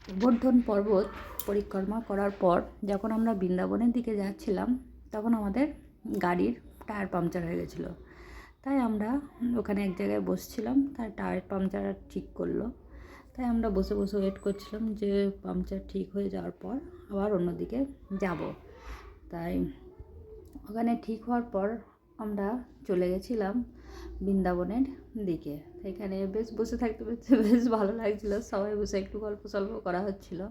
গোবর্ধন পর্বত পরিক্রমা করার পর যখন আমরা বৃন্দাবনের দিকে যাচ্ছিলাম, তখন আমাদের গাড়ির টায়ার পাংচার হয়ে গেছিলো। তাই আমরা ওখানে এক জায়গায় বসছিলাম, তাই টায়ার পাংচার ঠিক করলো। তাই আমরা বসে বসে ওয়েট করছিলাম যে পাংচার ঠিক হয়ে যাওয়ার পর আবার অন্যদিকে যাব। তাই ওখানে ঠিক হওয়ার পর আমরা চলে গেছিলাম বৃন্দাবনের দিকে। এখানে বেশ বসে থাকতে বেশ ভালো লাগছিলো, সবাই বসে একটু গল্প সল্প করা হচ্ছিলো।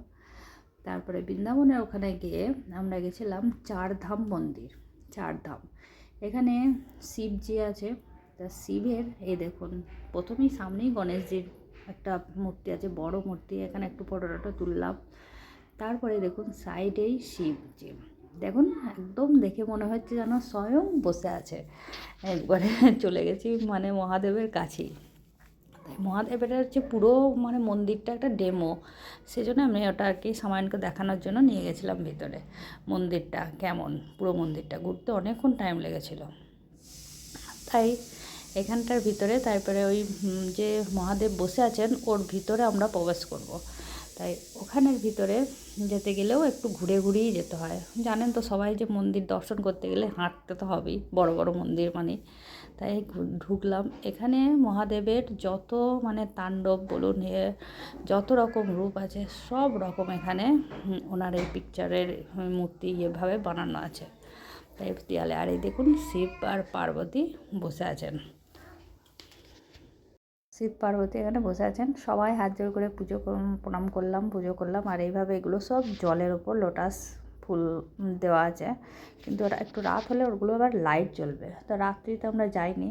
তারপরে বৃন্দাবনের ওখানে গিয়ে আমরা গেছিলাম চারধাম মন্দির। চারধাম এখানে শিবজি আছে, তা শিবের এই দেখুন প্রথমেই সামনেই গণেশজির একটা মূর্তি আছে, বড় মূর্তি। এখানে একটু ফটো তুললাম। তারপরে দেখুন সাইডেই শিবজি, দেখুন একদম দেখে মনে হচ্ছে যেন স্বয়ং বসে আছে। একবারে চলে গেছি মানে মহাদেবের কাছেই। তাই মহাদেবের হচ্ছে পুরো মানে মন্দিরটা একটা ডেমো, সেজন্য আমি ওটা আর কি সামায়নকে দেখানোর জন্য নিয়ে গেছিলাম ভিতরে। মন্দিরটা কেমন, পুরো মন্দিরটা ঘুরতে অনেকক্ষণ টাইম লেগেছিলো। তাই এখানটার ভিতরে তারপরে ওই যে মহাদেব বসে আছেন ওর ভিতরে আমরা প্রবেশ করব। তাই ওখানের ভিতরে যেতে গেলেও একটু ঘুরে ঘুরেই যেতে হয়। জানেন তো সবাই যে মন্দির দর্শন করতে গেলে হাঁটতে তো হবেই, বড় বড় মন্দির মানে। তাই ঢুকলাম। এখানে মহাদেবের যত মানে তাণ্ডব বলুন, যত রকম রূপ আছে সব রকম এখানে ওনার এই পিকচারের মূর্তি এভাবে বানানো আছে। তাই দেয়ালে আর এই দেখুন শিব আর পার্বতী বসে আছেন। শিব পার্বতী এখানে বসে আছেন, সবাই হাত জোড় করে প্রণাম করলাম, পুজো করলাম। আর এইভাবে এগুলো সব জলের ওপর লোটাস ফুল দেওয়া আছে, কিন্তু ওরা একটু রাত হলে ওগুলো আবার লাইট জ্বলবে। তো রাত্রিতে আমরা যাইনি,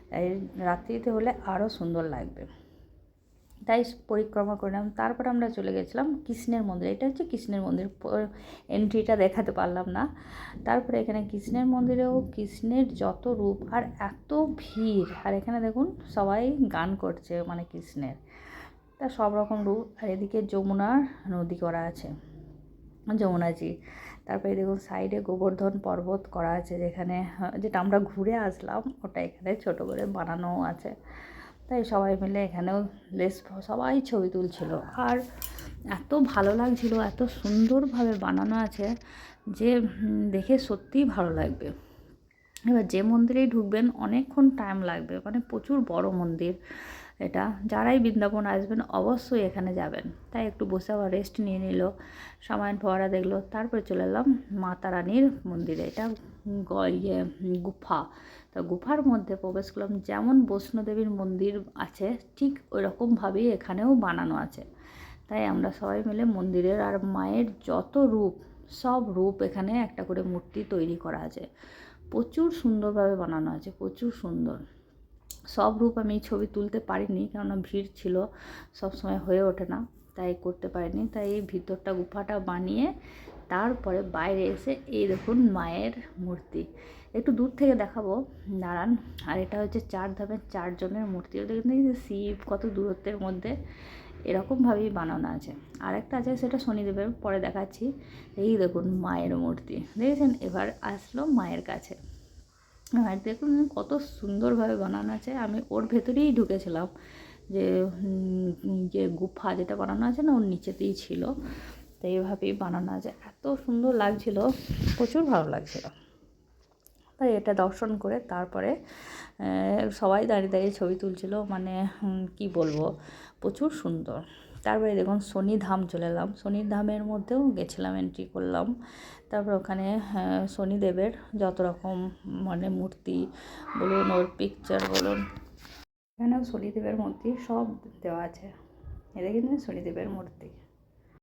তাই রাত্রিতে হলে আরও সুন্দর লাগবে। তাই পরিক্রমা করলাম। তারপর আমরা চলে গেছিলাম কৃষ্ণের মন্দির। এটা হচ্ছে কৃষ্ণের মন্দির, এন্ট্রিটা দেখাতে পারলাম না। তারপরে এখানে কৃষ্ণের মন্দিরেও কৃষ্ণের যত রূপ আর এত ভিড়। আর এখানে দেখুন সবাই গান করছে মানে কৃষ্ণের, তা সব রকম রূপ। আর এদিকে যমুনার নদী করা আছে, যমুনাজি। তারপরে দেখুন সাইডে গোবর্ধন পর্বত করা আছে, যেখানে যেটা আমরা ঘুরে আসলাম ওটা এখানে ছোট করে বানানোও আছে। তাই সবাই মিলে এখানেও সবাই ছবি তুলছিল। আর এত ভালো লাগছিল, এত সুন্দরভাবে বানানো আছে যে দেখে সত্যিই ভালো লাগবে। এবার যে মন্দিরেই ঢুকবেন অনেকক্ষণ টাইম লাগবে, মানে প্রচুর বড় মন্দির এটা। যারাই বৃন্দাবন আসবেন অবশ্যই এখানে যাবেন। তাই একটু বসে আবার রেস্ট নিয়ে নিল, সামায়ন ফোয়ারা দেখলো। তারপরে চলে এলাম মাতা রানীর মন্দিরে। এটা গুফা। তা গুফার মধ্যে প্রবেশ করলাম। যেমন বৈষ্ণোদেবীর মন্দির আছে ঠিক ওই রকমভাবেই এখানেও বানানো আছে। তাই আমরা সবাই মিলে মন্দিরের আর মায়ের যত রূপ, সব রূপ এখানে একটা করে মূর্তি তৈরি করা আছে। প্রচুর সুন্দরভাবে বানানো আছে, প্রচুর সুন্দর। সব রূপ আমি ছবি তুলতে পারিনি, কেননা ভিড় ছিল, সব সময় হয়ে ওঠে না, তাই করতে পারিনি। তাই এই ভিতরটা গুফাটা বানিয়ে তারপরে বাইরে এসে এই দেখুন মায়ের মূর্তি। একটু দূর থেকে দেখাবো, দাঁড়ান। আর এটা হচ্ছে চারধামের চারজনের মূর্তি। ওদের কিন্তু শিব কত দূরত্বের মধ্যে এরকমভাবেই বানানো আছে। আর একটা আছে সেটা শনিদেবের, পরে দেখাচ্ছি। এই দেখুন মায়ের মূর্তি, দেখেছেন? এবার আসলো মায়ের কাছে। আর দেখুন কত সুন্দরভাবে বানানো আছে। আমি ওর ভেতরেই ঢুকেছিলাম, যে গুফা যেটা বানানো আছে না, ওর নিচেতেই ছিল। তো এইভাবেই বানানো আছে, এত সুন্দর লাগছিল, প্রচুর ভালো লাগছিল। তাই এটা দর্শন করে তারপরে সবাই দাঁড়িয়ে দাঁড়িয়ে ছবি তুলছিল, মানে কি বলবো, প্রচুর সুন্দর। তারপরে দেখুন শনিধাম চলে এলাম। শনিধামের মধ্যেও গেছিলাম, এন্ট্রি করলাম। তারপর ওখানে শনিদেবের যত রকম মানে মূর্তি বলুন, ওর পিকচার বলুন, এখানেও শনিদেবের মূর্তি সব দেওয়া আছে। এটা কিন্তু শনিদেবের মূর্তি।